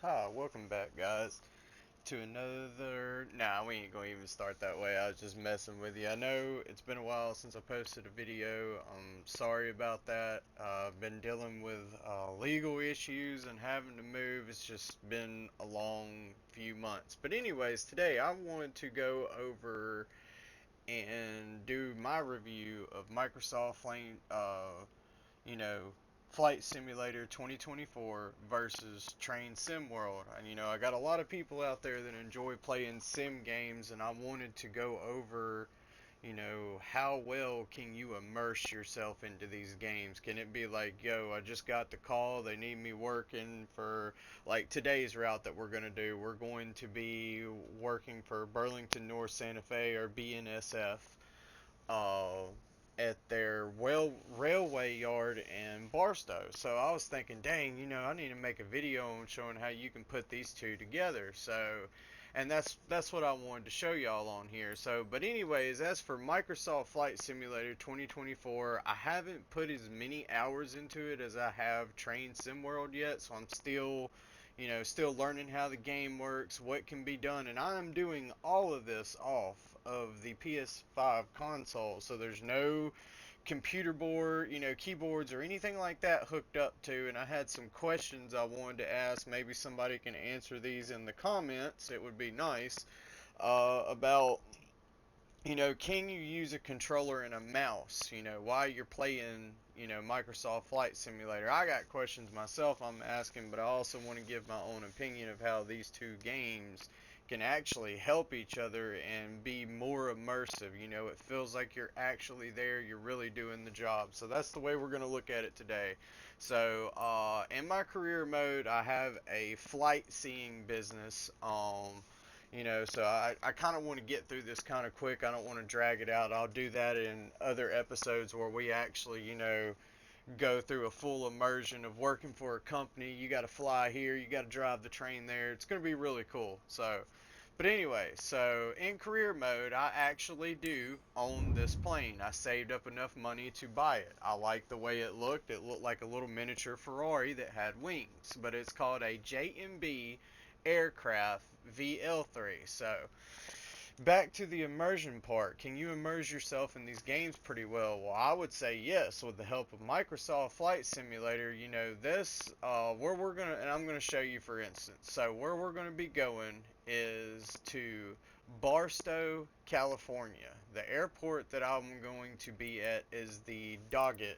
Hi, welcome back, guys, to another. Nah, we ain't gonna even start that way. I was just messing with you. I know it's been a while since I posted a video. I'm sorry about that. I've been dealing with legal issues and having to move. It's just been a long few months. But, anyways, today I wanted to go over and do my review of Microsoft you know, Flight Simulator 2024 versus Train Sim World. And I got a lot of people out there that enjoy playing sim games, and I wanted to go over, how well can you immerse yourself into these games? Can it be like, yo, I just got the call, they need me working for, like today's route that we're going to do, we're going to be working for Burlington North Santa Fe or BNSF uh, at their railway yard in Barstow. So I was thinking, dang, I need to make a video on showing how you can put these two together. And that's what I wanted to show y'all on here. So, but anyways, as for Microsoft Flight Simulator 2024, I haven't put as many hours into it as I have Train Sim World yet. So I'm still learning how the game works, what can be done, and I'm doing all of this off of the PS5 console. So there's no computer board, keyboards or anything like that hooked up to. And I had some questions I wanted to ask. Maybe somebody can answer these in the comments. It would be nice about can you use a controller and a mouse, while you're playing, Microsoft Flight Simulator? I got questions myself I'm asking, but I also want to give my own opinion of how these two games can actually help each other and be more immersive. It feels like you're actually there, you're really doing the job. So that's the way we're going to look at it today. So, in my career mode, I have a flight seeing business. So I kind of want to get through this kind of quick. I don't want to drag it out. I'll do that in other episodes where we actually, go through a full immersion of working for a company. You got to fly here, you got to drive the train there. It's going to be really cool. So, but anyway, so in career mode, I actually do own this plane. I saved up enough money to buy it. I like the way it looked. It looked like a little miniature Ferrari that had wings, but it's called a JMB aircraft VL3. So, back to the immersion part. Can you immerse yourself in these games pretty well? Well, I would say yes, with the help of Microsoft Flight Simulator. Where we're gonna, and I'm gonna show you for instance. So, where we're gonna be going is to Barstow, California. The airport that I'm going to be at is the Doggett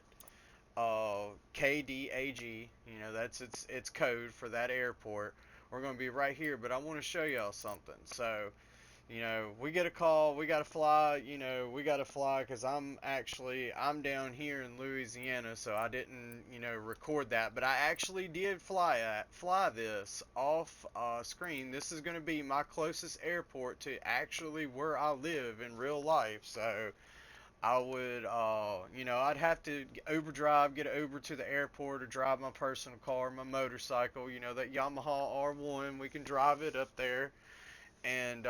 KDAG. That's its code for that airport. We're going to be right here, but I want to show y'all something. So, we get a call, we got to fly, because I'm down here in Louisiana, so I didn't, record that, but I actually did fly this off screen. This is going to be my closest airport to actually where I live in real life. So I would, I'd have to Uber drive, get an Uber to the airport, or drive my personal car, my motorcycle, that Yamaha R1. We can drive it up there and,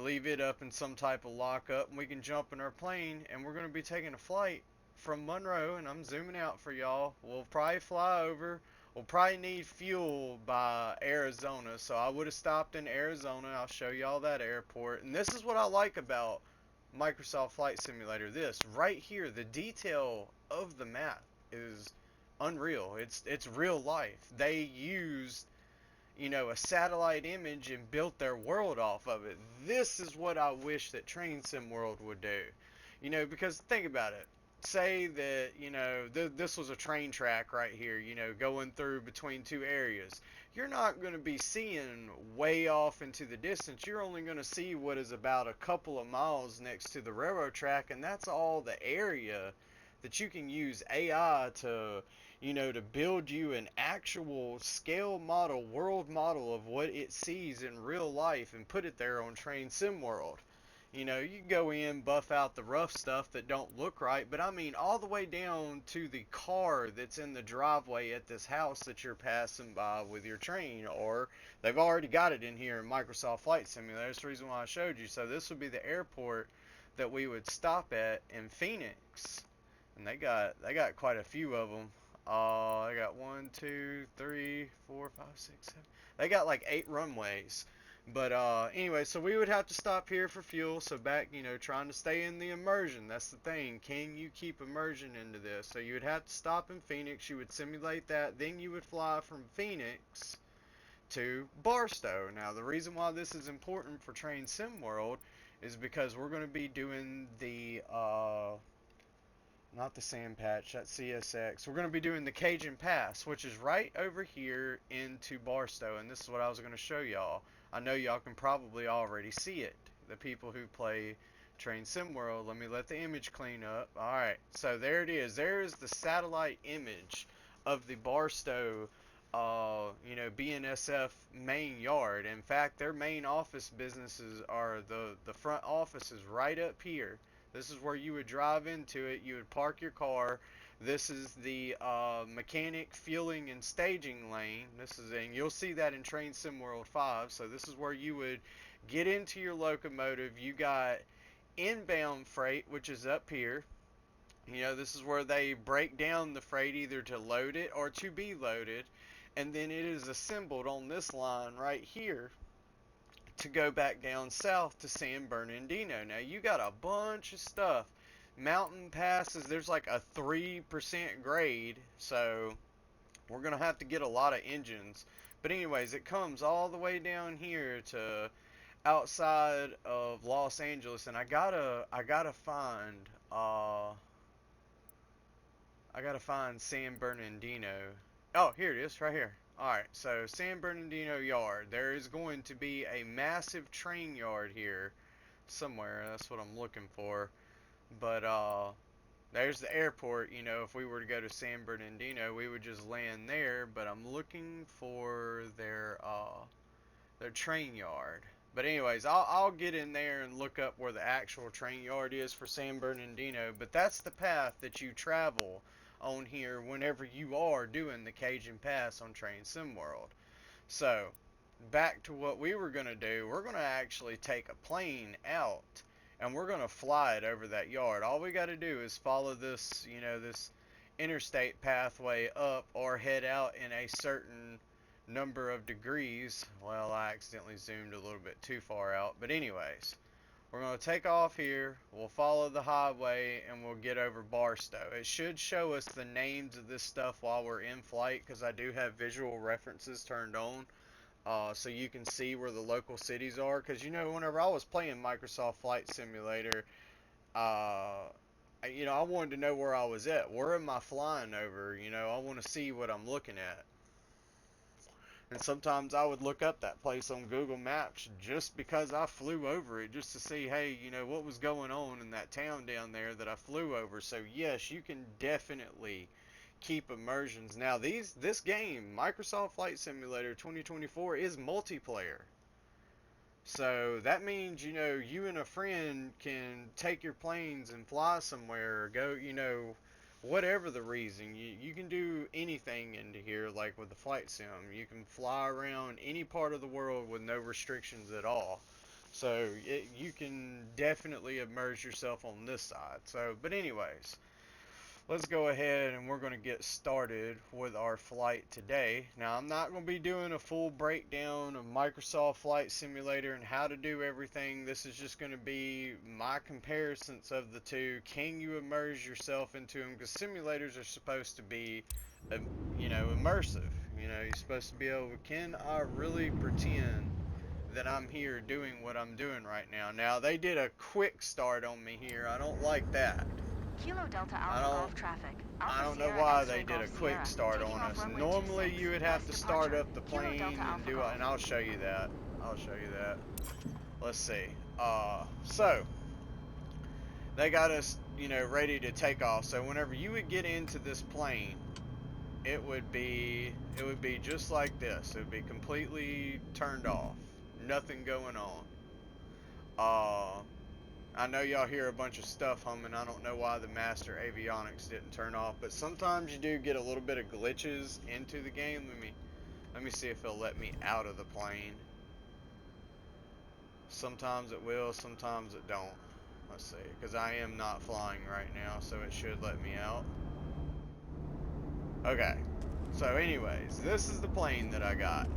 leave it up in some type of lockup, and we can jump in our plane, and we're going to be taking a flight from Monroe, and I'm zooming out for y'all. We'll probably fly over. We'll probably need fuel by Arizona, so I would have stopped in Arizona. I'll show y'all that airport. And this is what I like about Microsoft Flight Simulator. This right here, the detail of the map is unreal. It's real life. They used, a satellite image and built their world off of it. This is what I wish that Train Sim World would do. Because think about it. Say that, this was a train track right here, going through between two areas. You're not going to be seeing way off into the distance. You're only going to see what is about a couple of miles next to the railroad track, and that's all the area that you can use AI to build you an actual scale model, world model of what it sees in real life and put it there on Train Sim World. You can go in, buff out the rough stuff that don't look right, but I mean all the way down to the car that's in the driveway at this house that you're passing by with your train, or they've already got it in here in Microsoft Flight Simulator. That's the reason why I showed you. So this would be the airport that we would stop at in Phoenix, and they got quite a few of them. I got 1, 2, 3, 4, 5, 6, 7. They got like 8 runways. But anyway, so we would have to stop here for fuel. So back, trying to stay in the immersion. That's the thing. Can you keep immersion into this? So you would have to stop in Phoenix. You would simulate that. Then you would fly from Phoenix to Barstow. Now, the reason why this is important for Train Sim World is because we're going to be doing the not the sand patch, that's CSX. We're going to be doing the Cajun Pass, which is right over here into Barstow, and this is what I was going to show y'all. I know y'all can probably already see it, the people who play Train Sim World. Let me let the image clean up. Alright, so there it is. There's the satellite image of the Barstow, BNSF main yard. In fact, their main office businesses are the front office is right up here. This is where you would drive into it. You would park your car. This is the mechanic, fueling, and staging lane. And you'll see that in Train Sim World 5. So this is where you would get into your locomotive. You got inbound freight, which is up here. This is where they break down the freight either to load it or to be loaded. And then it is assembled on this line right here to go back down south to San Bernardino. Now you got a bunch of stuff. Mountain passes, there's like a 3% grade, so we're going to have to get a lot of engines. But anyways, it comes all the way down here to outside of Los Angeles, and I gotta find San Bernardino. Oh, here it is, right here. Alright, so San Bernardino Yard. There is going to be a massive train yard here somewhere. That's what I'm looking for. But there's the airport. If we were to go to San Bernardino, we would just land there. But I'm looking for their train yard. But anyways, I'll get in there and look up where the actual train yard is for San Bernardino. But that's the path that you travel on here whenever you are doing the Cajun Pass on Train Sim World. So, back to what we were going to do. We're going to actually take a plane out and we're going to fly it over that yard. All we got to do is follow this, this interstate pathway up or head out in a certain number of degrees. Well, I accidentally zoomed a little bit too far out. But anyways, we're going to take off here, we'll follow the highway, and we'll get over Barstow. It should show us the names of this stuff while we're in flight, because I do have visual references turned on, so you can see where the local cities are. Because, whenever I was playing Microsoft Flight Simulator, I wanted to know where I was at. Where am I flying over? I want to see what I'm looking at. And sometimes I would look up that place on Google Maps just because I flew over it, just to see, hey, what was going on in that town down there that I flew over. So yes, you can definitely keep immersions. Now this game, Microsoft Flight Simulator 2024, is multiplayer. So that means, you and a friend can take your planes and fly somewhere, or go, whatever the reason. You can do anything into here, like with the flight sim. You can fly around any part of the world with no restrictions at all. So you can definitely immerse yourself on this side. So, but anyways, let's go ahead and we're going to get started with our flight today. Now, I'm not going to be doing a full breakdown of Microsoft Flight Simulator and how to do everything. This is just going to be my comparisons of the two. Can you immerse yourself into them? Because simulators are supposed to be, immersive. You're supposed to be able, can I really pretend that I'm here doing what I'm doing right now? Now, they did a quick start on me here. I don't like that. Kilo Delta Alpha Golf traffic. I don't know why they did a quick start on us. Normally you would have to start up the plane and do it, and I'll show you that. Let's see. So they got us, ready to take off. So whenever you would get into this plane, it would be just like this. It would be completely turned off. Nothing going on. I know y'all hear a bunch of stuff humming. I don't know why the master avionics didn't turn off, but sometimes you do get a little bit of glitches into the game. Let me see if it'll let me out of the plane. Sometimes it will, sometimes it don't. Let's see, because I am not flying right now, so it should let me out. Okay. So anyways, this is the plane that I got.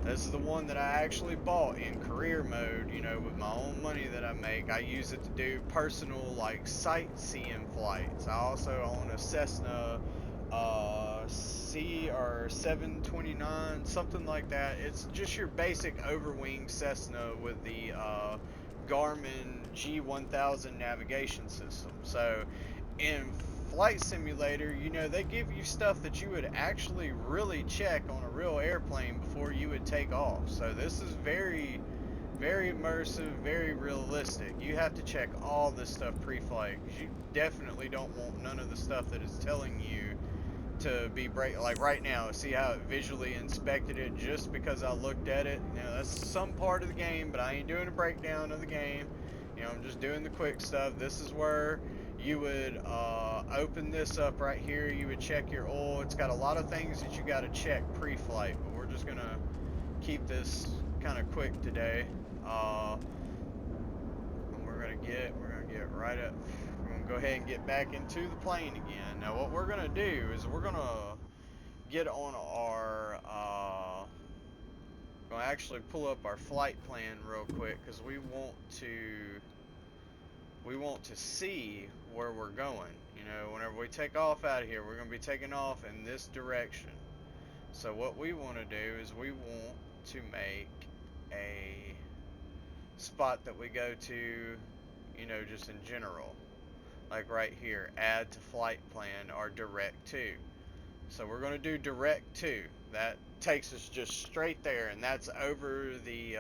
This is the one that I actually bought in career mode, you know, with my own money that I make. I use it to do personal, like, sightseeing flights. I also own a Cessna C or 729, something like that. It's just your basic overwing Cessna with the Garmin G1000 navigation system. So in Flight Simulator, you know, they give you stuff that you would actually really check on a real airplane before you would take off. So this is very, very immersive, very realistic. You have to check all this stuff pre-flight, because you definitely don't want none of the stuff that is telling you to be break. Like right now, see how it visually inspected it just because I looked at it. You know, that's some part of the game, but I ain't doing a breakdown of the game. You know, I'm just doing the quick stuff. This is where you would open this up right here. You would check your oil. It's got a lot of things that you got to check pre-flight, but we're just gonna keep this kind of quick today. And we're gonna get right up. We're gonna go ahead and get back into the plane again. Now, what we're gonna do is we're gonna get on our. Gonna actually pull up our flight plan real quick because we want to see where we're going. You know, whenever we take off out of here, we're going to be taking off in this direction. So what we want to do is we want to make a spot that we go to, you know, just in general. Like right here, add to flight plan or direct to. So we're going to do direct to. That takes us just straight there, and that's over the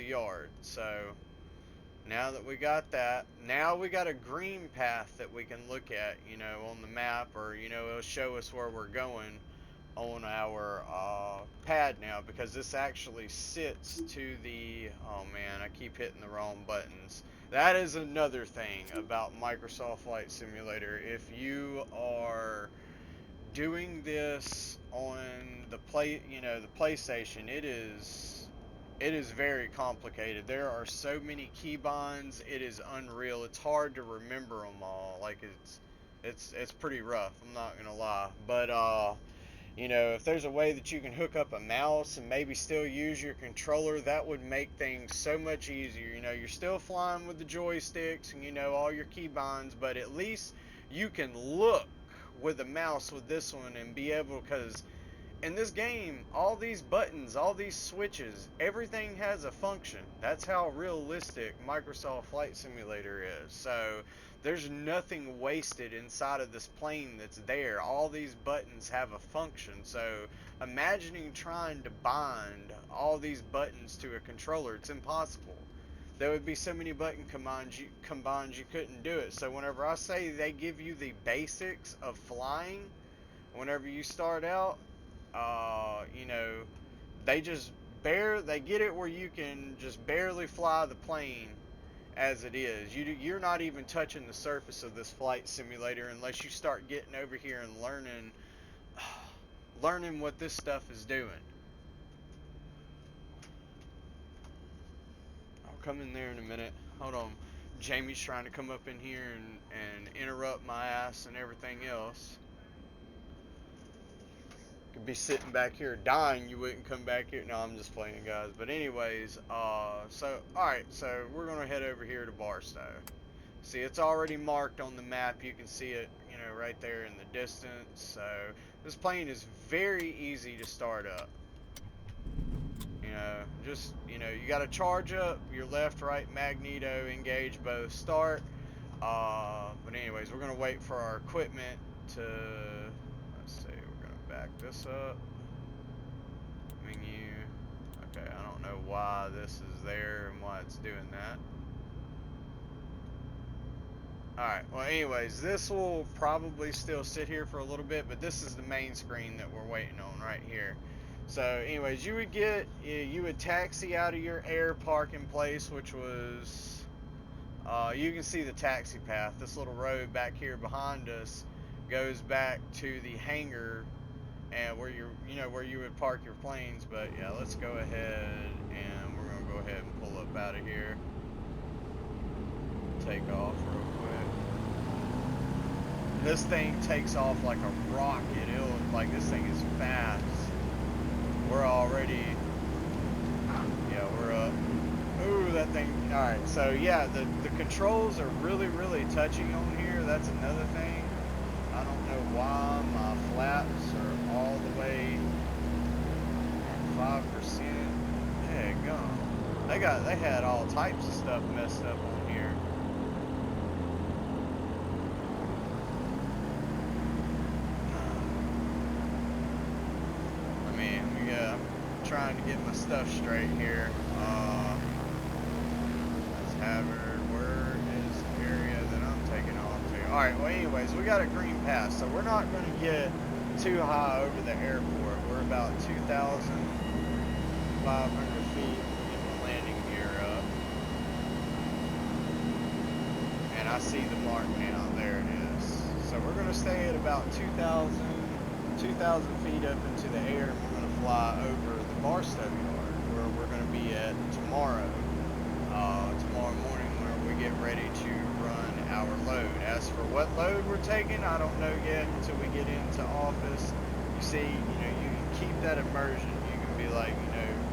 yard. So now that we got that, now we got a green path that we can look at, you know, on the map, or, you know, it'll show us where we're going on our pad now, because this actually sits to the, oh man, I keep hitting the wrong buttons. That is another thing about Microsoft Flight Simulator. If you are doing this on the PlayStation, it is very complicated. There are so many keybinds, it is unreal. It's hard to remember them all. Like it's pretty rough, I'm not gonna lie. But you know, if there's a way that you can hook up a mouse and maybe still use your controller, that would make things so much easier. You know, you're still flying with the joysticks and, you know, all your keybinds, but at least you can look with a mouse with this one and be able, because in this game, all these buttons, all these switches, everything has a function. That's how realistic Microsoft Flight Simulator is. So there's nothing wasted inside of this plane that's there. All these buttons have a function. So imagining trying to bind all these buttons to a controller, it's impossible. There would be so many button commands you couldn't do it. So whenever I say they give you the basics of flying, whenever you start out, you know, they get it where you can just barely fly the plane as it is. You're not even touching the surface of this flight simulator unless you start getting over here and learning what this stuff is doing. I'll come in there in a minute. Hold on. Jamie's trying to come up in here and interrupt my ass and everything else. Could be sitting back here dying, you wouldn't come back here. No, I'm just playing, guys. But anyways, so alright, so we're gonna head over here to Barstow. See, it's already marked on the map. You can see it, you know, right there in the distance. So this plane is very easy to start up. You know, just, you know, you got to charge up your left, right magneto, engage both, start. But anyways, we're gonna wait for our equipment to, let's see, we're gonna back this up. Menu. Okay, I don't know why this is there and why it's doing that. Alright, well anyways, this will probably still sit here for a little bit, but this is the main screen that we're waiting on right here. So anyways, you would taxi out of your air parking place, which was, you can see the taxi path. This little road back here behind us goes back to the hangar and where where you would park your planes. But yeah, let's go ahead and we're gonna go ahead and pull up out of here. Take off real quick. this thing takes off like a rocket. Like this thing is fast. We're already, yeah, we're up. Ooh, that thing. All right, so yeah, the controls are really touchy on here. That's another thing. I don't know why my flaps are all the way at 5%. Daggone. They had all types of stuff messed up on here. I'm trying to get my stuff straight here. Let's have her. Where is the area that I'm taking off to? Alright, well anyways, we got a green pass, so we're not going to get too high over the airport. We're about 2,500 feet in the landing gear up. And I see the mark now. There it is. So we're going to stay at about 2,000 feet up into the air, and we're going to fly over the Barstow yard, where we're going to be at tomorrow morning, where we get ready to run our load. As for what load we're taking, I don't know yet until we get into office. You see, you can keep that immersion. You can be like,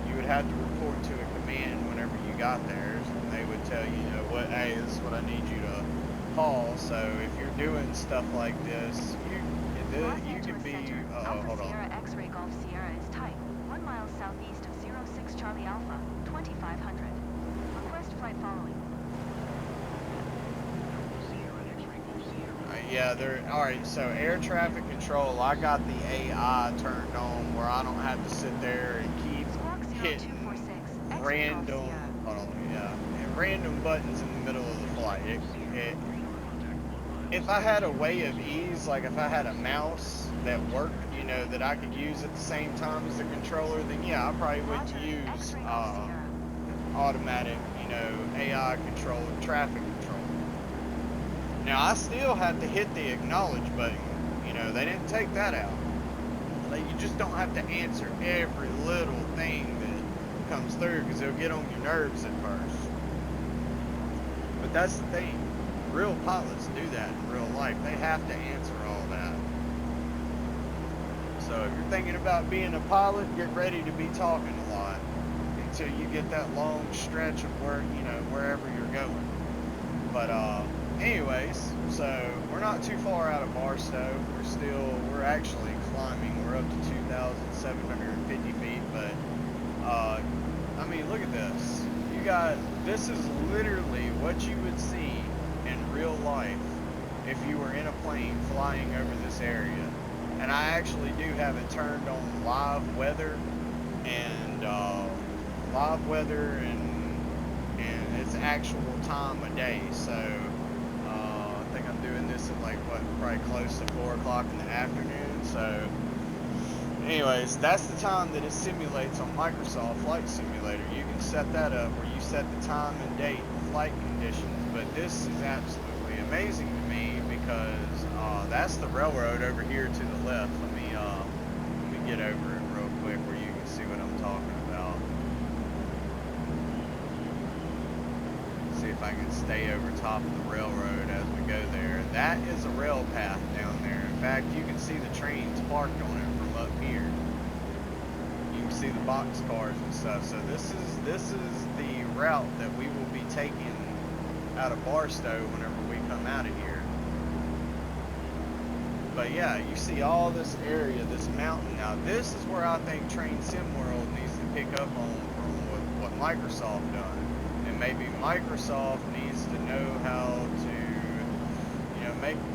you would have to report to a command whenever you got there, and they would tell you, what, hey, this is what I need you to haul. So if you're doing stuff like this, you can be, Alpha Sierra X-ray Golf Sierra is type 1 mile southeast of 06 Charlie Alpha, 2500. Request flight following. Yeah, alright, so air traffic control, I got the AI turned on where I don't have to sit there and keep hitting random, random buttons in the middle of the flight. If I had a way of ease, like if I had a mouse that worked, that I could use at the same time as the controller, then yeah, I probably wouldn't use automatic, AI controlled traffic control. Now I still have to hit the acknowledge button. They didn't take that out. You just don't have to answer every little thing that comes through, because it'll get on your nerves at first. But that's the thing. Real pilots do that in real life. They have to answer all that. So if you're thinking about being a pilot, get ready to be talking a lot until you get that long stretch of where, wherever you're going. But anyways, so we're not too far out of Barstow. We're actually climbing. We're up to 2,750 feet. But I mean, look at this. This is literally what you would see in real life if you were in a plane flying over this area. And I actually do have it turned on live weather and its actual time of day. So I think I'm doing this at probably close to 4 o'clock in the afternoon. So anyways, that's the time that it simulates on Microsoft Flight Simulator. You can set that up where you set the time and date and flight conditions. But this is absolutely amazing to me, because that's the railroad over here to the left. Let me get over it real quick where you can see what I'm talking about. See if I can stay over top of the railroad as we go there. That is a rail path down there. In fact, you can see the trains parked on it from up here. You can see the box cars and stuff. So this is the route that we will be taking out of Barstow whenever we come out of here. But yeah, you see all this area, this mountain. Now this is where I think Train Sim World needs to pick up on from what Microsoft done. And maybe Microsoft needs to know how to,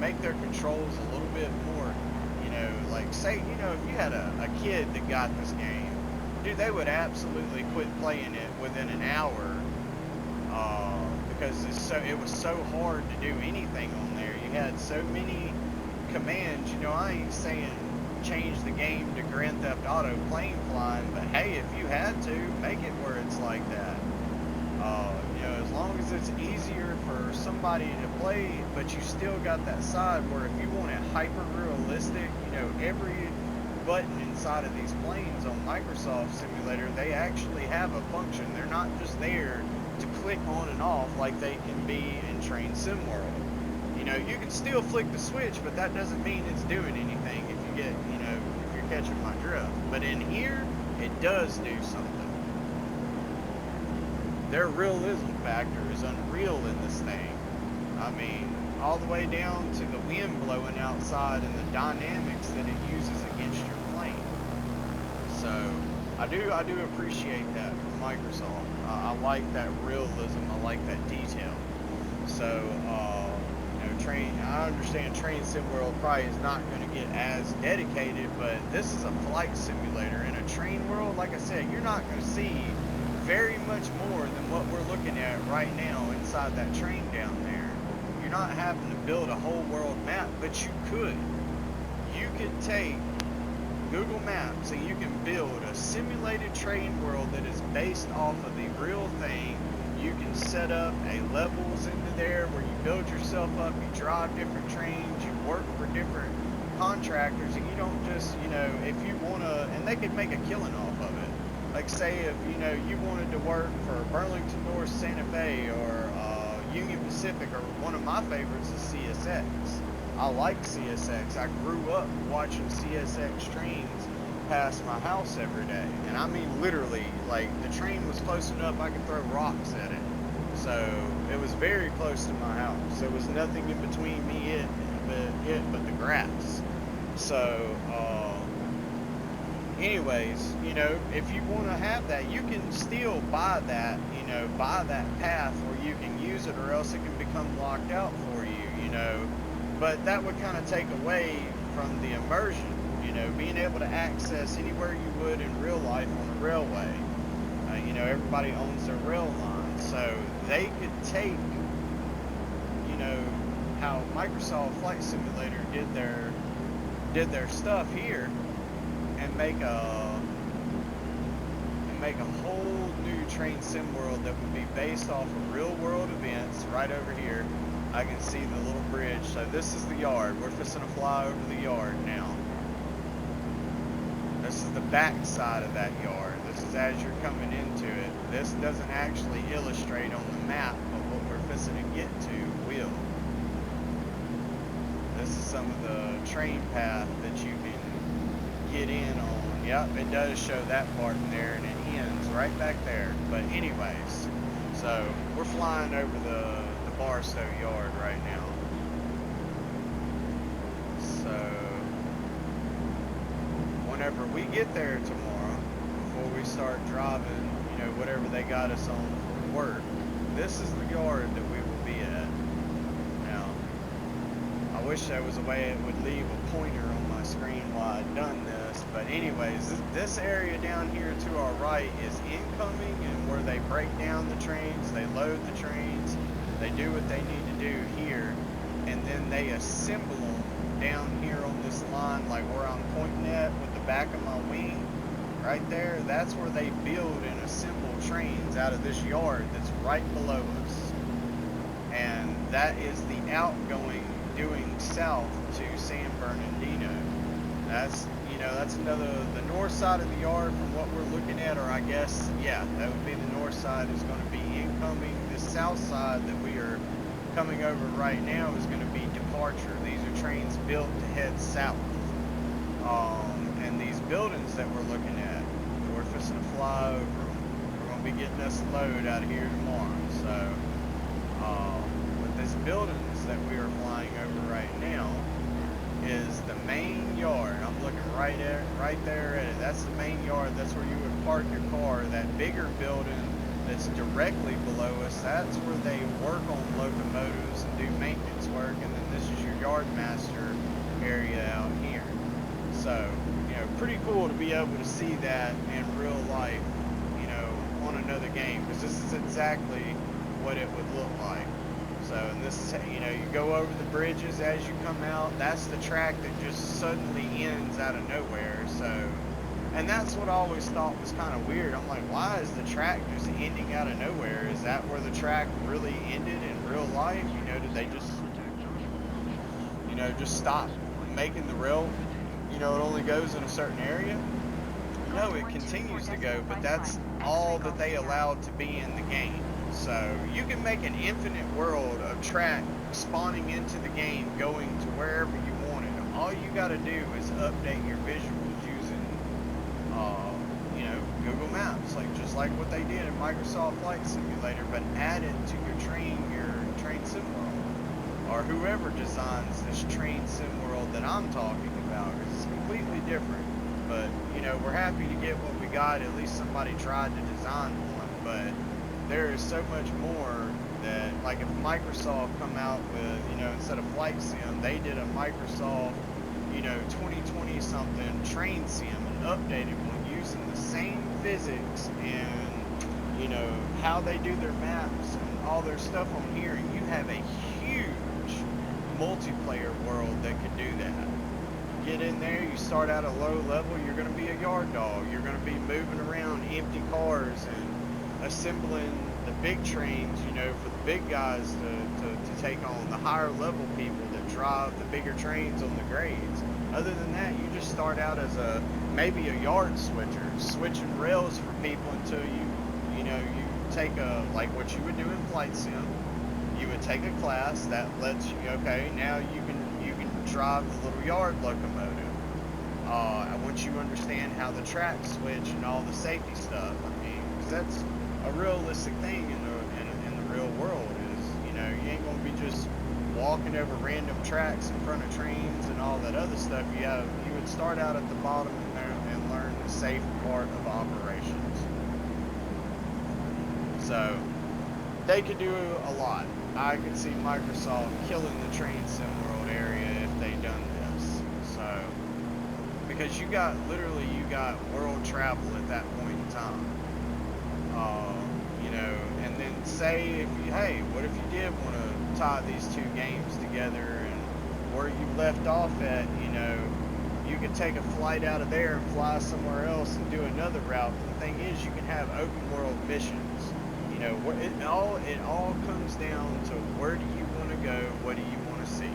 make their controls a little bit more, like say, if you had a kid that got this game, dude, they would absolutely quit playing it within an hour, because it was so hard to do anything on there. You had so many commands. I ain't saying change the game to Grand Theft Auto plane flying, but hey, if you had to, make it where it's like that. As long as it's easier for somebody to play, but you still got that side where if you want it hyper realistic, every button inside of these planes on Microsoft Simulator, they actually have a function. They're not just there to click on and off like they can be in Train Sim World. You know, you can still flick the switch, but that doesn't mean it's doing anything if you get, you know, if you're catching my drift. But in here, it does do something. Their realism factor is unreal in this thing. I mean, all the way down to the wind blowing outside and the dynamics that it uses against your plane. So I do appreciate that from Microsoft. I like that realism. I like that detail. So I understand Train Sim World probably is not going to get as dedicated, but this is a flight simulator. In a train world, like I said, you're not going to see very much more than what we're looking at right now inside that train down there. You're not having to build a whole world map, but you could. You could take Google Maps and you can build a simulated train world that is based off of the real thing. You can set up a levels into there where you build yourself up, you drive different trains, you work for different contractors, and you don't just, you know, if you want to, and they could make a killing off of it. Like say if, you know, you wanted to work for Burlington North Santa Fe or Union Pacific, or one of my favorites is CSX. I like CSX. I grew up watching CSX trains past my house every day, and I mean literally, like the train was close enough I could throw rocks at it. So it was very close to my house. There was nothing in between me but the grass. So anyways, you know, if you want to have that, you can still buy that, you know, buy that path where you can use it, or else it can become locked out for you, you know. But that would kind of take away from the immersion. You know, being able to access anywhere you would in real life on a railway. You know, everybody owns their rail line, so they could take, you know, how Microsoft Flight Simulator did their stuff here, and make a whole new train sim world that would be based off of real world events. Right over here, I can see the little bridge. So this is the yard. We're fixing to fly over the yard now. This is the back side of that yard. This is as you're coming into it. This doesn't actually illustrate on the map, but what we're fixing to get to will. This is some of the train path that you can get in on. Yep, it does show that part in there, and it ends right back there. But anyways, so we're flying over the Barstow yard right now. So whenever we get there tomorrow, before we start driving, you know, whatever they got us on for work, this is the yard that we will be at. Now, I wish there was a way it would leave a pointer on my screen while I'd done this, but anyways, this area down here to our right is incoming, and where they break down the trains, they load the trains, they do what they need to do here, and then they assemble them down here on this line, like where I'm pointing at with the back of my wing, right there. That's where they build and assemble trains out of this yard that's right below us. And that is the outgoing doing south to San Bernardino. That's, you know, that's the north side of the yard from what we're looking at, or I guess, yeah, that would be the north side is going to be incoming. The south side that we are coming over right now is going to be departure. These are trains built to head south. And these buildings that we're looking at, we're fixing to fly over them. We're going to be getting us a load out of here tomorrow. So, with these buildings that we are flying over right now is the main yard. I'm looking right there at it. That's the main yard. That's where you would park your car. That bigger building that's directly below us, that's where they work on locomotives and do maintenance work, and then this is your yard master area out here. So, you know, pretty cool to be able to see that in real life, you know, on another game, because this is exactly what it would look like. So, and this is, you know, you go over the bridges as you come out. That's the track that just suddenly ends out of nowhere. So, and that's what I always thought was kind of weird. I'm like, why is the track just ending out of nowhere? Is that where the track really ended in real life? You know, did they just, you know, just stop making the rail? You know, it only goes in a certain area? No, it continues to go, but that's all that they allowed to be in the game. So you can make an infinite world of track spawning into the game, going to wherever you want it. All you got to do is update your visuals using, Google Maps, like just like what they did in Microsoft Flight Simulator, but add it to your train sim world, or whoever designs this train sim world that I'm talking about, because it's completely different. But we're happy to get what we got. At least somebody tried to design one, but there is so much more that, like, if Microsoft come out with, instead of Flight Sim, they did a Microsoft, 2020 something train sim, and updated one using the same physics and, how they do their maps and all their stuff on here, and you have a huge multiplayer world that could do that. Get in there, you start out at low level, you're going to be a yard dog, you're going to be moving around empty cars and assembling the big trains, for the big guys to take on the higher level people that drive the bigger trains on the grades. Other than that, you just start out as maybe a yard switcher, switching rails for people until you take like what you would do in Flight Sim. You would take a class that lets you, okay, now you can drive the little yard locomotive. Once you understand how the tracks switch and all the safety stuff, I mean, 'cause that's a realistic thing in the real world. Is you ain't gonna be just walking over random tracks in front of trains and all that other stuff. You would start out at the bottom and learn the safe part of operations. So they could do a lot. I could see Microsoft killing the train sim world area if they done this. So, because you got world travel at that point in time. And then say what if you did want to tie these two games together, and where you left off at, you could take a flight out of there and fly somewhere else and do another route. But the thing is, you can have open world missions. It all comes down to where do you want to go, what do you want to see,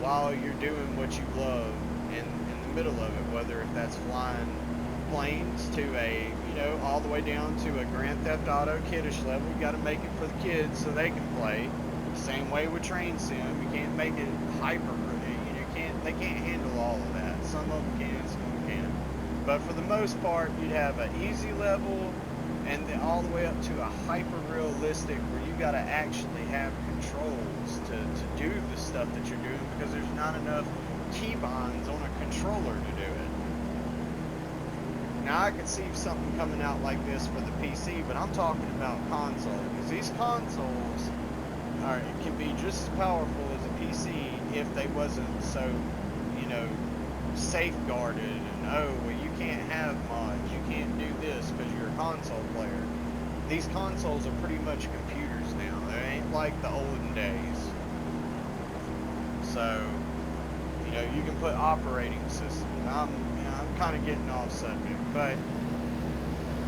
while you're doing what you love in the middle of it, whether if that's flying planes to all the way down to a Grand Theft Auto kiddish level. You got to make it for the kids so they can play. Same way with train sim, you can't make it hyper, they can't handle all of that. Some of them can, some of them can't. But for the most part, you'd have an easy level, and then all the way up to a hyper-realistic where you got to actually have controls to do the stuff that you're doing, because there's not enough keybinds on a controller to do it. Now, I could see something coming out like this for the PC, but I'm talking about console, because these consoles it can be just as powerful as a PC if they wasn't so, safeguarded, and you can't have mods, you can't do this because you're a console player. These consoles are pretty much computers now. They ain't like the olden days. So, you can put operating systems. I'm kind of getting off subject, but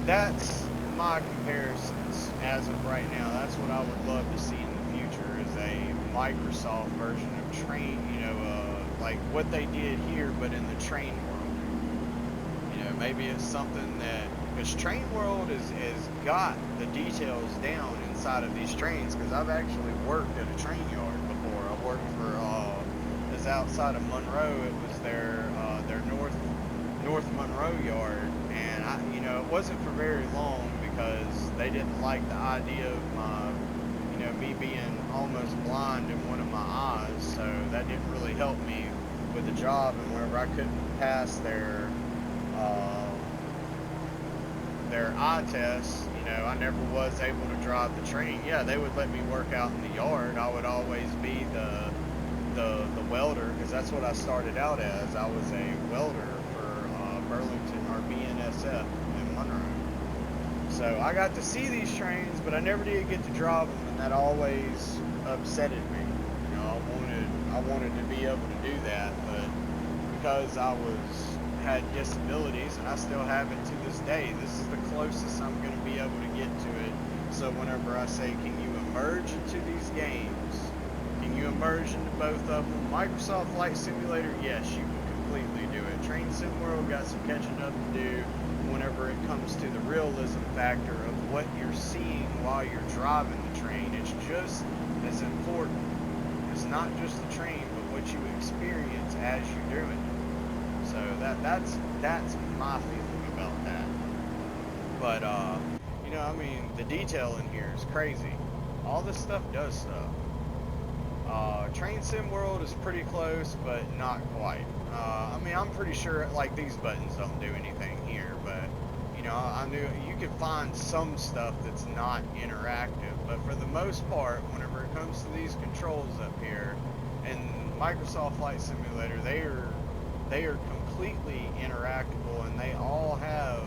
that's my comparisons as of right now. That's what I would love to see in the future, is a Microsoft version of train, like what they did here, but in the train world. Maybe it's something that, because Train World has got the details down inside of these trains, because I've actually worked at a train yard before. I worked for, it's outside of Monroe. It was their North Monroe yard, and it wasn't for very long, because they didn't like the idea of my, me being almost blind in one of my eyes, so that didn't really help me with the job. And whenever I couldn't pass their eye test, I never was able to drive the train. Yeah, they would let me work out in the yard. I would always be the welder, because that's what I started out as. I was a welder for Burlington, or BNSF in Monroe. So I got to see these trains, but I never did get to drive them, and that always upsetted me. I wanted to be able to do that, but because I had disabilities, and I still have it to this day, this is the closest I'm going to be able to get to it. So whenever I say, can you emerge into these games? Can you emerge into both of them? Microsoft Flight Simulator, yes, you can completely do it. Train Sim World got some catching up to do whenever it comes to the realism factor of what you're seeing while you're driving the train. It's just as important. It's not just the train, but what you experience as you're doing it. So that's my feeling about that. But you know, I mean, the detail in here is crazy. All this stuff does stuff. Train Sim World is pretty close, but not quite. I mean, I'm pretty sure, like, these buttons don't do anything here, but, you know, I knew you could find some stuff that's not interactive, but for the most part, whenever it comes to these controls up here, in Microsoft Flight Simulator, they are completely interactable, and they all have,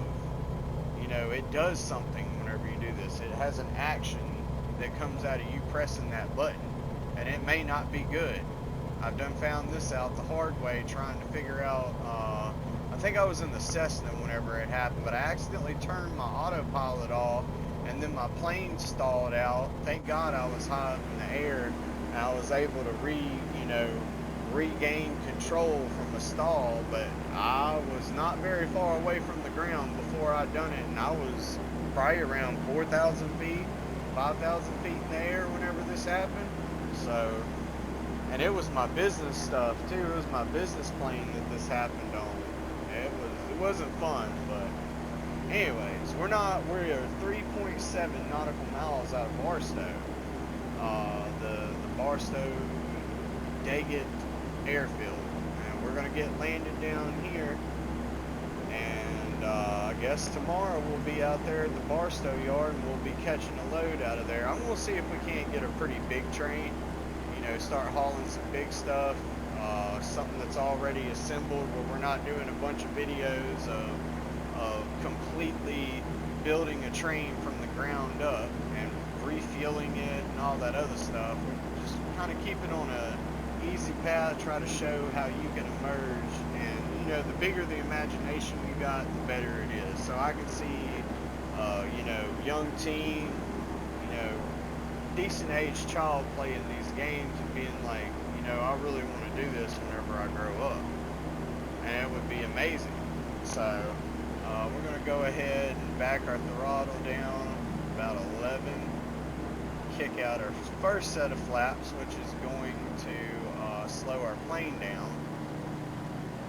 you know, it does something whenever you do this. It has an action that comes out of you pressing that button. And it may not be good. I've done found this out the hard way trying to figure out, I think I was in the Cessna whenever it happened, but I accidentally turned my autopilot off, and then my plane stalled out. Thank God I was high up in the air, and I was able to regain control from a stall, but I was not very far away from the ground before I'd done it, and I was probably around 4,000 feet, 5,000 feet in the air whenever this happened. So, and it was my business stuff too. It was my business plane that this happened on. It wasn't fun, but anyways, we're 3.7 nautical miles out of Barstow. The Barstow Daggett airfield, and we're gonna get landed down here. And I guess tomorrow we'll be out there at the Barstow yard, and we'll be catching a load out of there. I'm gonna see if we can't get a pretty big train. You know, start hauling some big stuff, something that's already assembled, where we're not doing a bunch of videos of completely building a train from the ground up and refueling it and all that other stuff. We just kind of keep it on a easy path, try to show how you can emerge, and you know, the bigger the imagination you got, the better it is. So I can see, you know, young teen, you know, decent age child playing these games and being like, you know, I really want to do this whenever I grow up, and it would be amazing. So we're going to go ahead and back our throttle down about 11, kick out our first set of flaps, which is going to slow our plane down,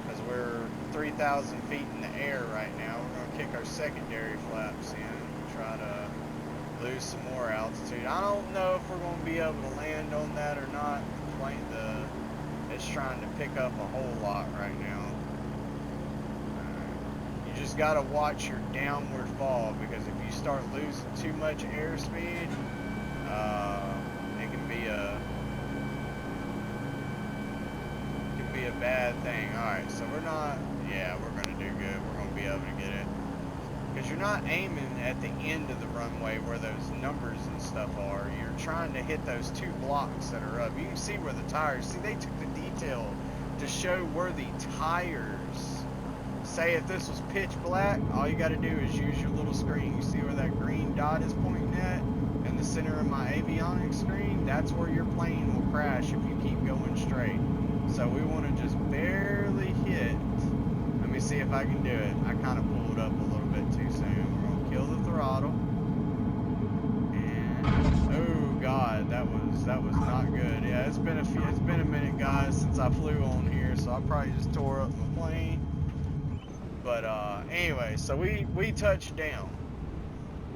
because we're 3,000 feet in the air right now. We're going to kick our secondary flaps in, try to lose some more altitude. I don't know if we're going to be able to land on that or not. The plane, it's trying to pick up a whole lot right now. You just got to watch your downward fall, because if you start losing too much airspeed, it can be a bad thing. Alright, so we're going to do good. We're going to be able to get it. Because you're not aiming at the end of the runway where those numbers and stuff are. You're trying to hit those two blocks that are up. You can see where the tires, see, they took the detail to show where the tires, say if this was pitch black, all you got to do is use your little screen. You see where that green dot is pointing at in the center of my avionics screen? That's where your plane will crash if you keep going straight. So we want to just barely hit. Let me see if I can do it. I kind of pulled up a little bit too soon. We're going to kill the throttle. And oh god, that was not good. Yeah, it's been a minute, guys, since I flew on here, so I probably just tore up my plane. But anyway, so we touched down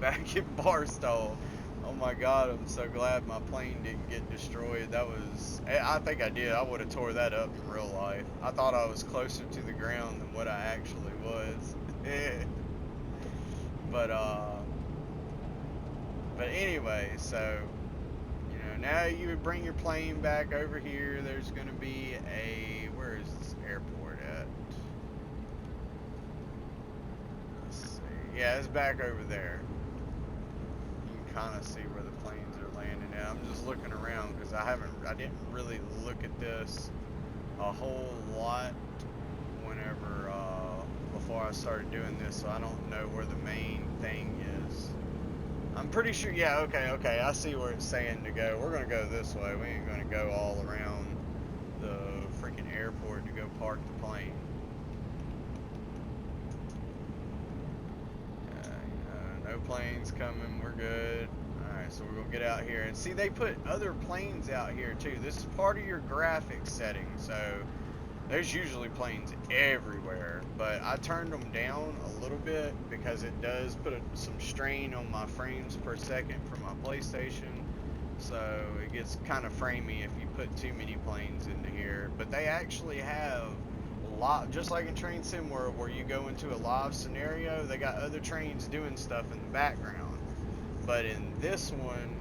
back in Barstow. Oh my god, I'm so glad my plane didn't get destroyed. I think I did. I would have tore that up in real life. I thought I was closer to the ground than what I actually was. But anyway, so, you know, now you would bring your plane back over here. There's going to be where is this airport at? Let's see. Yeah, it's back over there. You can kind of see where the planes are landing at. I'm just looking around because I didn't really look at this a whole lot whenever, before I started doing this, so I don't know where the main thing is. I'm pretty sure, yeah, okay, I see where it's saying to go. We're going to go this way. We ain't going to go all around the freaking airport to go park the plane. planes coming. We're good. Alright, so we're gonna get out here. And see, they put other planes out here too. This is part of your graphics setting. So there's usually planes everywhere. But I turned them down a little bit because it does put some strain on my frames per second for my PlayStation. So it gets kind of framey if you put too many planes into here. But they actually have a lot, just like in Train Sim World, where you go into a live scenario, they got other trains doing stuff in the background. But in this one,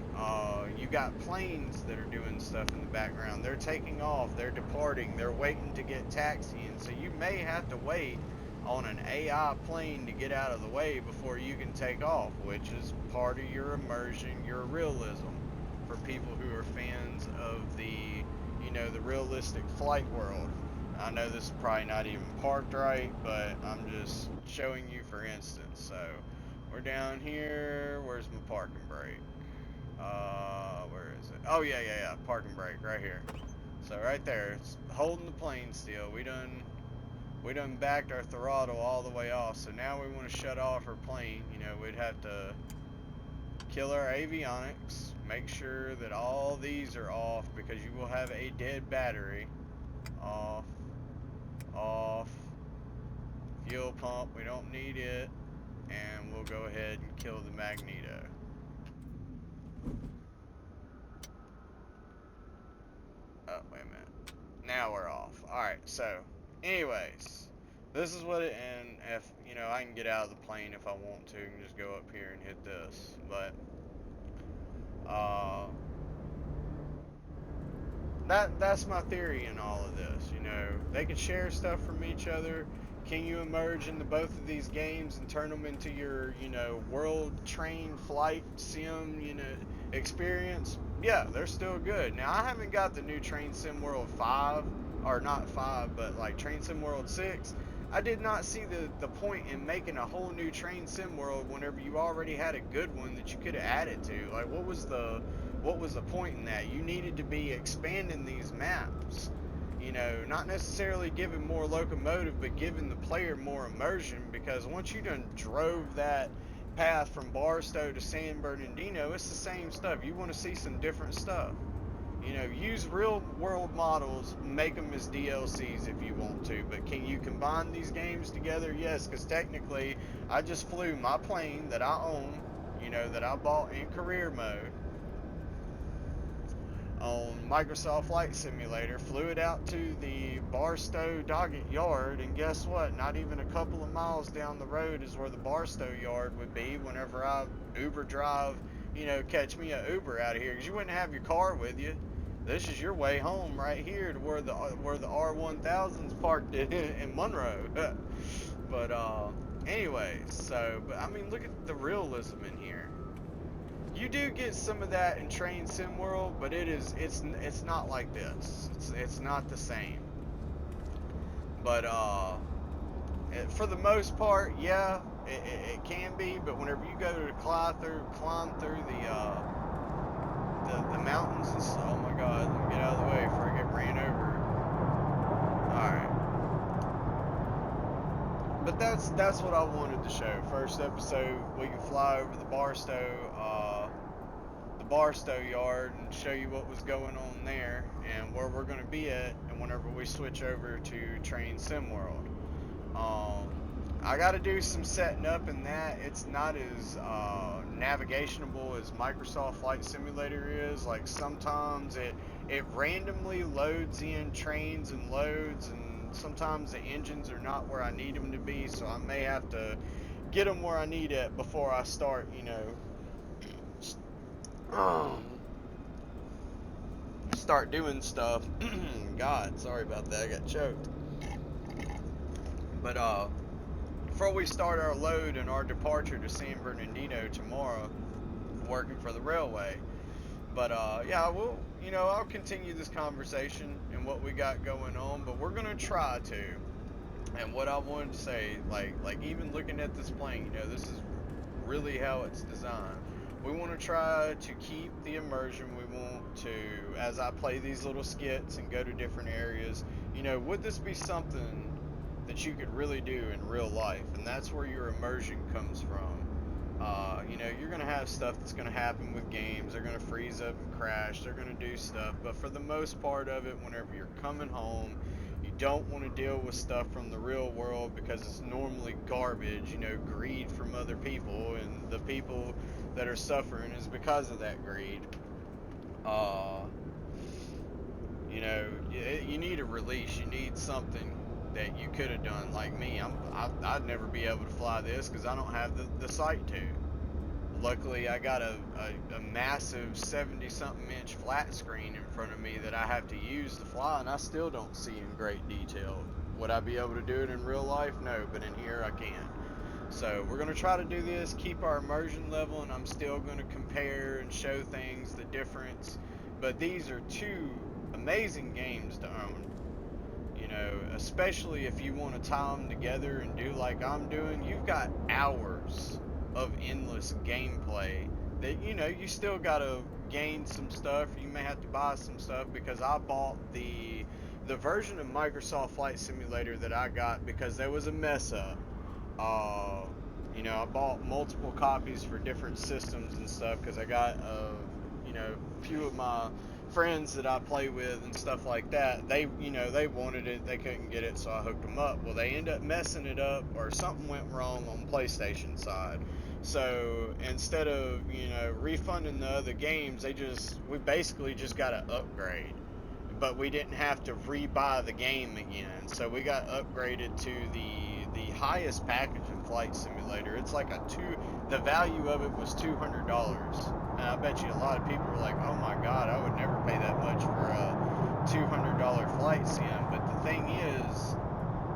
you got planes that are doing stuff in the background. They're taking off, they're departing, they're waiting to get taxiing. So you may have to wait on an AI plane to get out of the way before you can take off, which is part of your immersion, your realism, for people who are fans of the, you know, the realistic flight world. I know this is probably not even parked right, but I'm just showing you for instance. So we're down here. Where's my parking brake? Where is it? Oh yeah, parking brake right here. So right there, it's holding the plane still. We done backed our throttle all the way off. So now we want to shut off our plane. You know, we'd have to kill our avionics, make sure that all these are off because you will have a dead battery. Off, off, fuel pump, we don't need it, and we'll go ahead and kill the magneto. Oh, wait a minute. Now we're off. Alright, so, anyways, this is what it, and if, you know, I can get out of the plane if I want to, and just go up here and hit this, but, that's my theory in all of this. You know, they can share stuff from each other. Can you emerge into both of these games and turn them into your, you know, world train flight sim, you know, experience? Yeah, they're still good. Now, I haven't got the new Train Sim World 5, or not 5, but like Train Sim World 6. I did not see the point in making a whole new Train Sim World whenever you already had a good one that you could have added to. Like, what was the point in that? You needed to be expanding these maps. You know, not necessarily giving more locomotive, but giving the player more immersion, because once you done drove that path from Barstow to San Bernardino, it's the same stuff. You want to see some different stuff. You know, use real world models, make them as DLCs if you want to, but can you combine these games together? Yes, because technically I just flew my plane that I own, you know, that I bought in career mode on Microsoft Flight Simulator, flew it out to the Barstow Doggett Yard, and guess what? Not even a couple of miles down the road is where the Barstow Yard would be whenever I Uber drive, you know, catch me a Uber out of here, because you wouldn't have your car with you. This is your way home right here to where the R1000's parked in Monroe. But anyways, so, but I mean, look at the realism in here. You do get some of that in Train Sim World, but it's not like this. It's not the same. But for the most part, yeah, it can be. But whenever you go to climb through the mountains and stuff, oh my God, let me get out of the way before I get ran over. All right. But that's what I wanted to show. First episode, we can fly over the Barstow Yard and show you what was going on there and where we're going to be at, and whenever we switch over to Train Sim World. I got to do some setting up in that. It's not as navigationable as Microsoft Flight Simulator is. Like, sometimes it randomly loads in trains and loads, and sometimes the engines are not where I need them to be, so I may have to get them where I need it before I start, you know, start doing stuff. God, sorry about that, I got choked. But before we start our load and our departure to San Bernardino tomorrow, working for the railway. But yeah, you know, I'll continue this conversation and what we got going on, but we're gonna try to. And what I wanted to say, like even looking at this plane, you know, this is really how it's designed. We want to try to keep the immersion. We want to, as I play these little skits and go to different areas, you know, would this be something that you could really do in real life? And that's where your immersion comes from. You know, you're going to have stuff that's going to happen with games. They're going to freeze up and crash. They're going to do stuff. But for the most part of it, whenever you're coming home, you don't want to deal with stuff from the real world because it's normally garbage, you know, greed from other people. And the people that are suffering is because of that greed. Uh, you know, you need a release. You need something that you could have done. Like me, I'd never be able to fly this because I don't have the sight to. Luckily, I got a massive 70-something inch flat screen in front of me that I have to use to fly, and I still don't see in great detail. Would I be able to do it in real life? No, but in here I can. So we're going to try to do this, keep our immersion level, and I'm still going to compare and show things, the difference. But these are two amazing games to own. You know, especially if you want to tie them together and do like I'm doing, you've got hours of endless gameplay that, you know, you still got to gain some stuff. You may have to buy some stuff because I bought the version of Microsoft Flight Simulator that I got because there was a mess up. Uh, you know, I bought multiple copies for different systems and stuff because I got, you know, a few of my friends that I play with and stuff like that. They, you know, they wanted it, they couldn't get it, so I hooked them up. Well, they end up messing it up, or something went wrong on PlayStation side. So instead of, you know, refunding the other games, we basically just got to upgrade, but we didn't have to rebuy the game again. So we got upgraded to the highest package in Flight Simulator. It's like the value of it was $200. And I bet you a lot of people were like, oh my God, I would never pay that much for a $200 flight sim. But the thing is,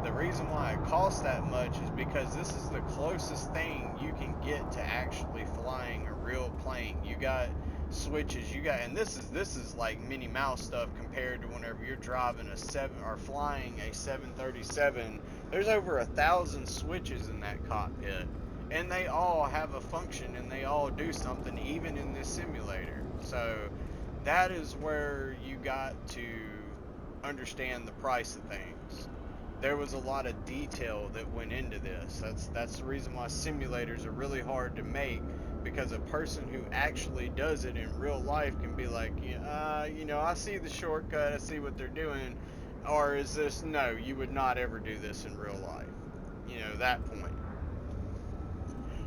the reason why it costs that much is because this is the closest thing you can get to actually flying a real plane. You got switches, and this is like Minnie Mouse stuff compared to whenever you're driving a seven or flying a 737. There's over 1,000 switches in that cockpit, and they all have a function and they all do something, even in this simulator. So that is where you got to understand the price of things. There was a lot of detail that went into this. That's the reason why simulators are really hard to make, because a person who actually does it in real life can be like, you know, I see the shortcut, I see what they're doing, or is this, no, you would not ever do this in real life. You know, that point.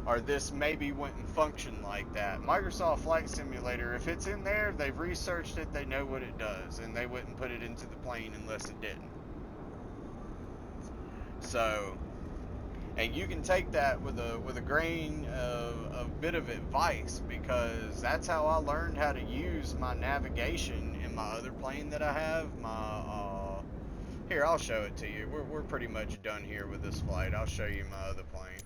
Or this maybe wouldn't function like that. Microsoft Flight Simulator, if it's in there, they've researched it, they know what it does, and they wouldn't put it into the plane unless it didn't. So, and you can take that with a grain of a bit of advice, because that's how I learned how to use my navigation in my other plane that I have. Here, I'll show it to you. We're pretty much done here with this flight. I'll show you my other plane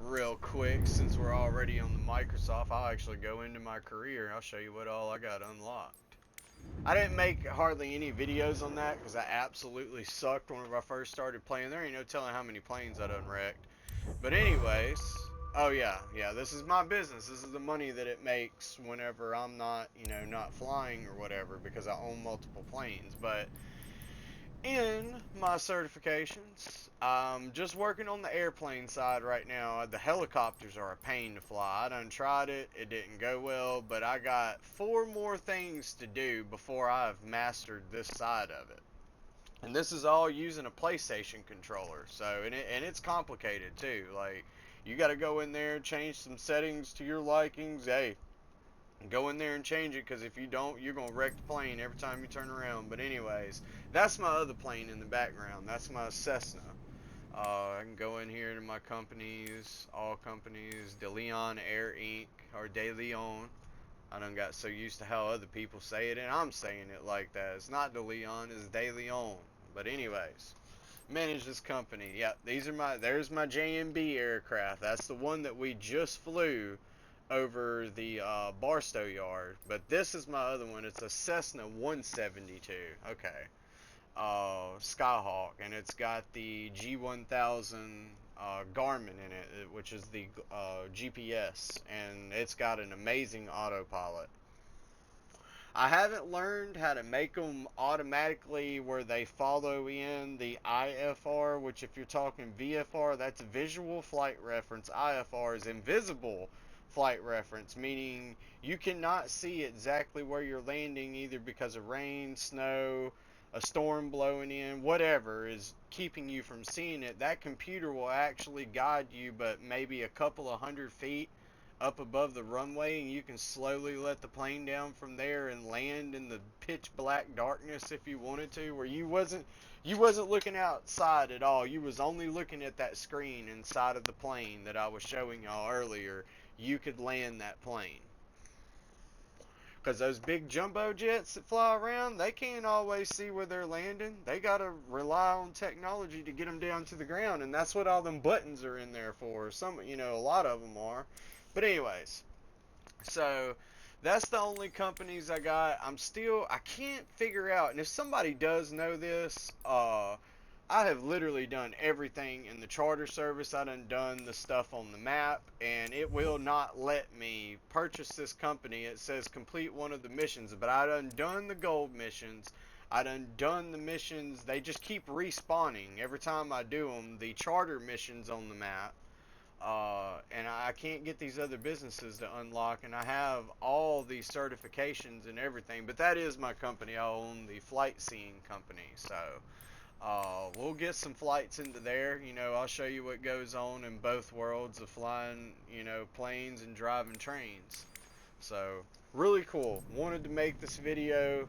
real quick, since we're already on the Microsoft. I'll actually go into my career. I'll show you what all I got unlocked. I didn't make hardly any videos on that because I absolutely sucked whenever I first started playing. There ain't no telling how many planes I done wrecked. But anyways, oh yeah, this is my business. This is the money that it makes whenever I'm not, you know, not flying or whatever, because I own multiple planes. But in my certifications, I'm just working on the airplane side right now. The helicopters are a pain to fly. I done tried it. It didn't go well, but I got 4 more things to do before I've mastered this side of it. And this is all using a PlayStation controller. So, and it's complicated too. Like, you got to go in there, change some settings to your likings. Hey, go in there and change it, because if you don't, you're going to wreck the plane every time you turn around. But anyways, that's my other plane in the background. That's my Cessna. I can go in here to my companies, all companies, De Leon Air Inc. or De Leon. I done got so used to how other people say it, and I'm saying it like that. It's not De Leon, it's De Leon. But anyways, manage this company. Yep, there's my JMB aircraft. That's the one that we just flew over the Barstow yard. But this is my other one. It's a Cessna 172. Okay. Skyhawk, and it's got the G1000 Garmin in it, which is the GPS, and it's got an amazing autopilot. I haven't learned how to make them automatically where they follow in the IFR, which if you're talking VFR, that's visual flight reference. IFR is invisible flight reference, meaning you cannot see exactly where you're landing either because of rain, snow, a storm blowing in, whatever is keeping you from seeing it. That computer will actually guide you, but maybe a couple of 100 feet up above the runway, and you can slowly let the plane down from there and land in the pitch black darkness if you wanted to, where you wasn't looking outside at all. You was only looking at that screen inside of the plane that I was showing y'all earlier. You could land that plane. Because those big jumbo jets that fly around, they can't always see where they're landing. They got to rely on technology to get them down to the ground, and that's what all them buttons are in there for. A lot of them are. But anyways, so that's the only companies I got. I can't figure out, and if somebody does know this, I have literally done everything in the charter service. I done the stuff on the map, and it will not let me purchase this company. It says complete one of the missions, but I done the gold missions. I done the missions. They just keep respawning every time I do them. The charter missions on the map. And I can't get these other businesses to unlock, and I have all these certifications and everything, but that is my company. I own the flight seeing company, so we'll get some flights into there. I'll show you what goes on in both worlds of flying, planes and driving trains. So, really cool. Wanted to make this video.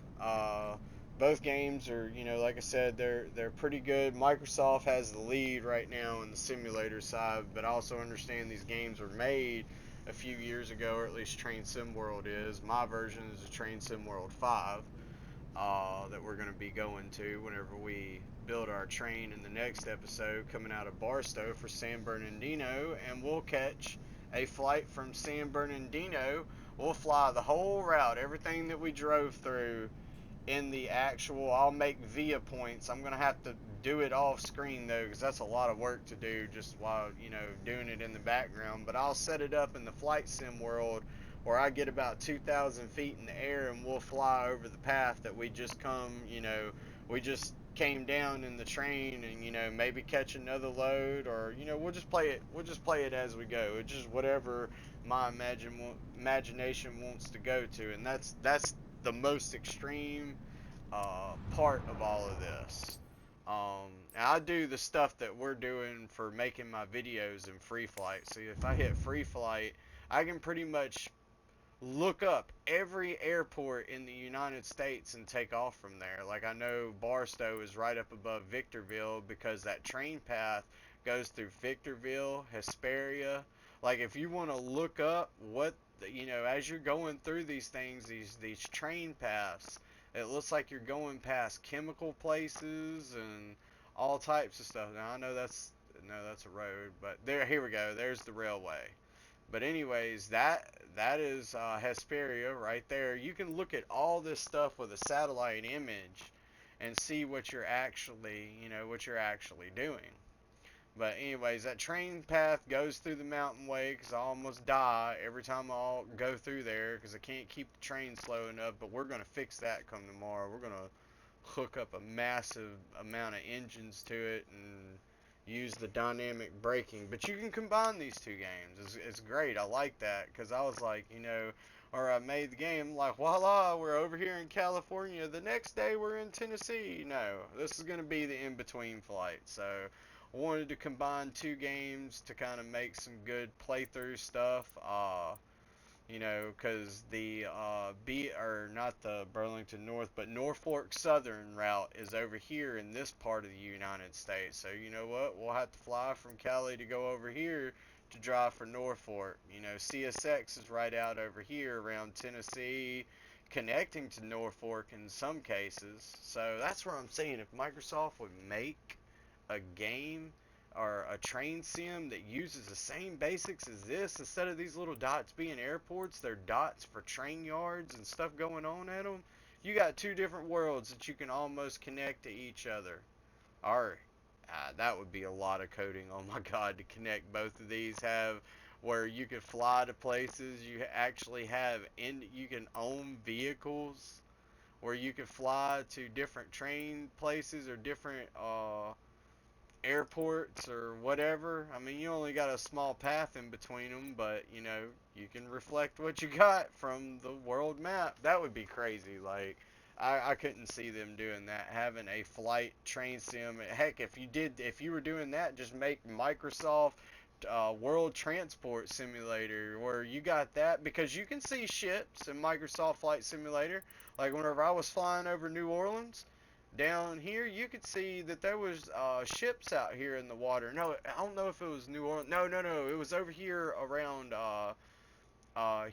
Both games are, like I said, they're pretty good. Microsoft has the lead right now in the simulator side, but I also understand these games were made a few years ago, or at least Train Sim World is. My version is a Train Sim World 5 that we're going to be going to whenever we build our train in the next episode coming out of Barstow for San Bernardino, and we'll catch a flight from San Bernardino. We'll fly the whole route, everything that we drove through in the actual. I'll make via points. I'm going to have to do it off screen though, because that's a lot of work to do just while, doing it in the background. But I'll set it up in the flight sim world where I get about 2,000 feet in the air, and we'll fly over the path that we just we just came down in the train, and maybe catch another load, or we'll just play it as we go. It's just whatever my imagination wants to go to, and that's the most extreme part of all of this. And I do the stuff that we're doing for making my videos in free flight. So if I hit free flight, I can pretty much look up every airport in the United States and take off from there. Like, I know Barstow is right up above Victorville because that train path goes through Victorville, Hesperia. Like, if you want to look up what, as you're going through these things, these train paths, it looks like you're going past chemical places and all types of stuff. Now, I know that's a road, but here we go. There's the railway. But anyways, that is Hesperia right there. You can look at all this stuff with a satellite image and see what you're actually, doing. But anyways, that train path goes through the mountain way because I almost die every time I go through there because I can't keep the train slow enough. But we're going to fix that come tomorrow. We're going to hook up a massive amount of engines to it and use the dynamic braking. But you can combine these two games. It's great. I like that because I was like, or I made the game like, voila, we're over here in California. The next day we're in Tennessee. No, this is going to be the in-between flight. So I wanted to combine two games to kind of make some good playthrough stuff. Because the not the Burlington North, but Norfolk Southern route is over here in this part of the United States. So you know what? We'll have to fly from Cali to go over here to drive for Norfolk. CSX is right out over here around Tennessee, connecting to Norfolk in some cases. So that's where I'm saying if Microsoft would make a game or a train sim that uses the same basics as this, instead of these little dots being airports, they're dots for train yards and stuff going on at them. You got two different worlds that you can almost connect to each other. Alright, that would be a lot of coding. Oh my god, to connect both of these, have where you could fly to places. You actually have you can own vehicles where you could fly to different train places or different airports or whatever. I mean, you only got a small path in between them, but you know, you can reflect what you got from the world map. That would be crazy. Like, I couldn't see them doing that. Having a flight train sim. Heck, if you were doing that, just make Microsoft World Transport Simulator where you got that, because you can see ships in Microsoft Flight Simulator. Like whenever I was flying over New Orleans, down here, you could see that there was ships out here in the water. No, I don't know if it was New Orleans. No. It was over here around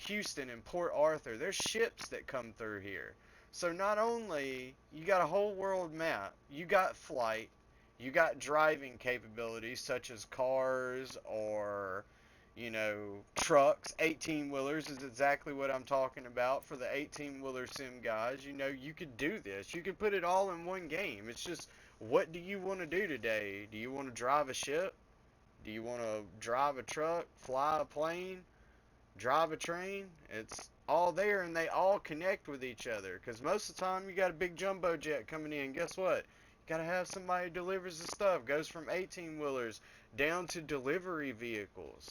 Houston and Port Arthur. There's ships that come through here. So not only you got a whole world map, you got flight, you got driving capabilities such as cars or trucks. 18 wheelers is exactly what I'm talking about for the 18 wheeler sim guys. You could do this. You could put it all in one game. It's just, what do you want to do today? Do you want to drive a ship? Do you want to drive a truck, fly a plane, drive a train? It's all there, and they all connect with each other. Because most of the time, you got a big jumbo jet coming in. Guess what? You got to have somebody who delivers the stuff. Goes from 18 wheelers down to delivery vehicles.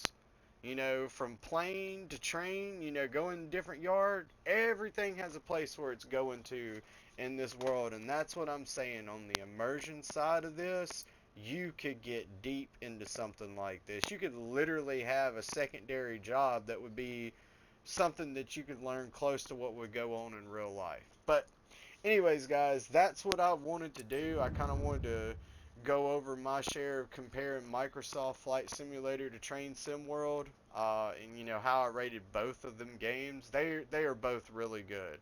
From plane to train, going to different yard. Everything has a place where it's going to in this world. And that's what I'm saying. On the immersion side of this, you could get deep into something like this. You could literally have a secondary job that would be something that you could learn close to what would go on in real life. But anyways, guys, that's what I wanted to do. I kind of wanted to go over my share of comparing Microsoft Flight Simulator to Train Sim World, and how I rated both of them games. They are both really good.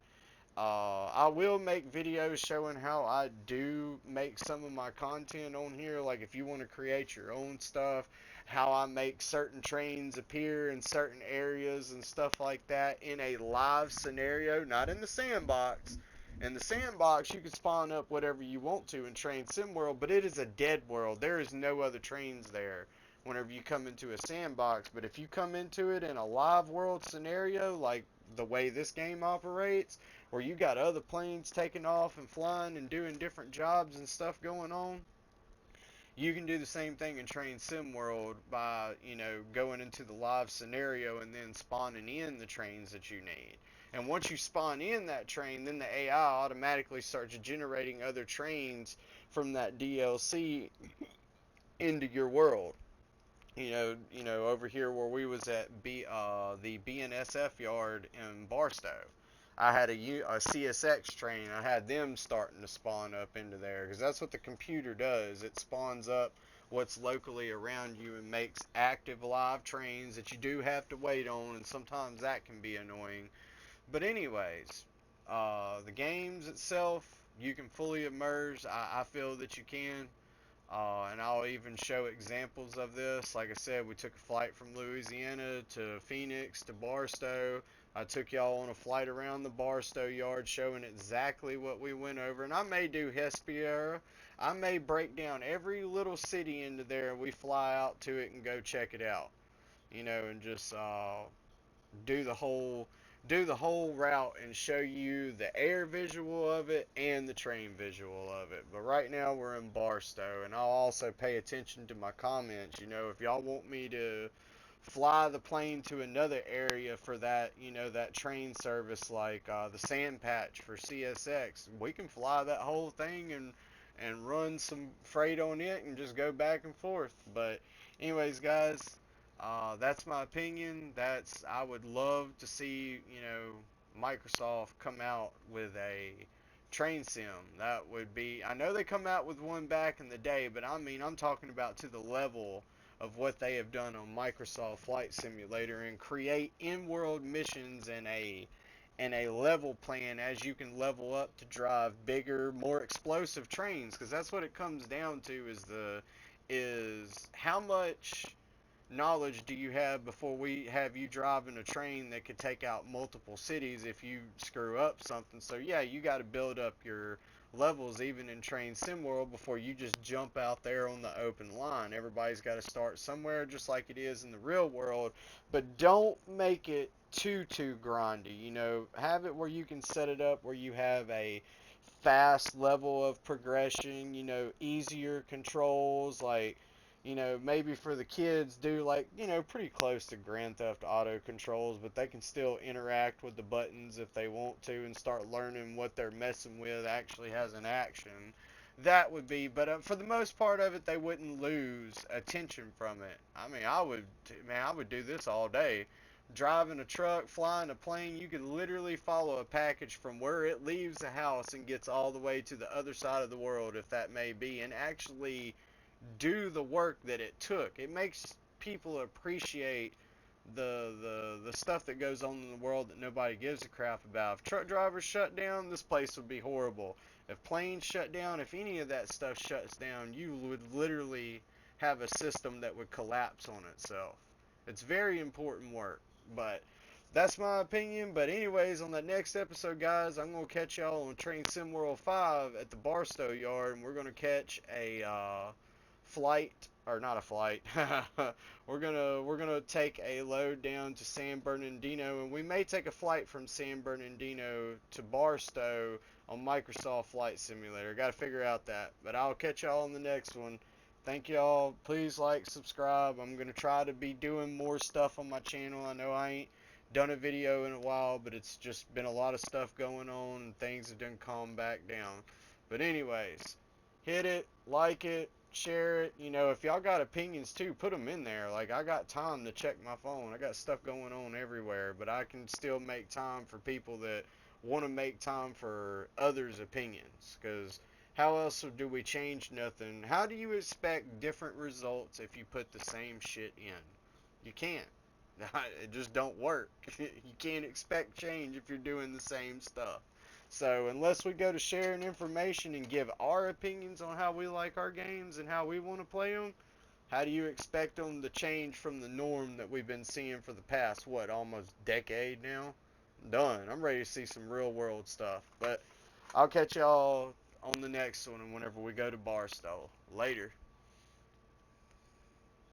I will make videos showing how I do make some of my content on here. Like if you want to create your own stuff, how I make certain trains appear in certain areas and stuff like that in a live scenario, not in the sandbox. In the sandbox, you can spawn up whatever you want to in Train Sim World, but it is a dead world. There is no other trains there whenever you come into a sandbox. But if you come into it in a live world scenario, like the way this game operates, where you got other planes taking off and flying and doing different jobs and stuff going on, you can do the same thing in Train Sim World by, going into the live scenario and then spawning in the trains that you need. And once you spawn in that train, then the AI automatically starts generating other trains from that DLC into your world. Over here where we was at the BNSF yard in Barstow, I had a CSX train. I had them starting to spawn up into there because that's what the computer does. It spawns up what's locally around you and makes active live trains that you do have to wait on, and sometimes that can be annoying. But anyways, the games itself, you can fully immerse. I feel that you can. And I'll even show examples of this. Like I said, we took a flight from Louisiana to Phoenix to Barstow. I took y'all on a flight around the Barstow yard showing exactly what we went over. And I may do Hesperia. I may break down every little city into there and we fly out to it and go check it out. And just do the whole do the whole route and show you the air visual of it and the train visual of it. But right now we're in Barstow, and I'll also pay attention to my comments. If y'all want me to fly the plane to another area for that, that train service, like the Sand Patch for CSX, we can fly that whole thing and run some freight on it and just go back and forth. But anyways, guys, that's my opinion. I would love to see, Microsoft come out with a train sim. That would be, I know they come out with one back in the day, but I mean, I'm talking about to the level of what they have done on Microsoft Flight Simulator and create in-world missions and a level plan as you can level up to drive bigger, more explosive trains, because that's what it comes down to is how much knowledge do you have before we have you driving a train that could take out multiple cities if you screw up something. So yeah, you got to build up your levels even in Train Sim World before you just jump out there on the open line. Everybody's got to start somewhere just like it is in the real world, but don't make it too grindy. You know, have it where you can set it up where you have a fast level of progression, you know, easier controls, like, you know, maybe for the kids do like, you know, pretty close to Grand Theft Auto controls, but they can still interact with the buttons if they want to and start learning what they're messing with actually has an action. That would be, but for the most part of it, they wouldn't lose attention from it. I mean, I would do this all day. Driving a truck, flying a plane, you could literally follow a package from where it leaves the house and gets all the way to the other side of the world, if that may be, and actually do the work that it took. It makes people appreciate the stuff that goes on in the world that nobody gives a crap about. If truck drivers shut down, this place would be horrible. If planes shut down, if any of that stuff shuts down, you would literally have a system that would collapse on itself. It's very important work, but that's my opinion. But anyways, on that next episode, guys, I'm gonna catch y'all on Train Sim World 5 at the Barstow Yard, and we're gonna catch a flight, or not a flight. we're gonna take a load down to San Bernardino, and we may take a flight from San Bernardino to Barstow on Microsoft Flight Simulator. Got to figure out that. But I'll catch y'all on the next one. Thank y'all. Please like, subscribe. I'm gonna try to be doing more stuff on my channel. I know I ain't done a video in a while, but it's just been a lot of stuff going on and things have done calm back down. But anyways, hit it, like it, share it. You know, if y'all got opinions too, put them in there. Like, I got time to check my phone. I got stuff going on everywhere, but I can still make time for people that want to make time for others' opinions. Because how else do we change nothing? How do you expect different results if you put the same shit in? You can't. It just don't work. You can't expect change if you're doing the same stuff. So unless we go to sharing information and give our opinions on how we like our games and how we want to play them, how do you expect them to change from the norm that we've been seeing for the past, what, almost decade now? Done. I'm ready to see some real world stuff. But I'll catch y'all on the next one and whenever we go to Barstow. Later.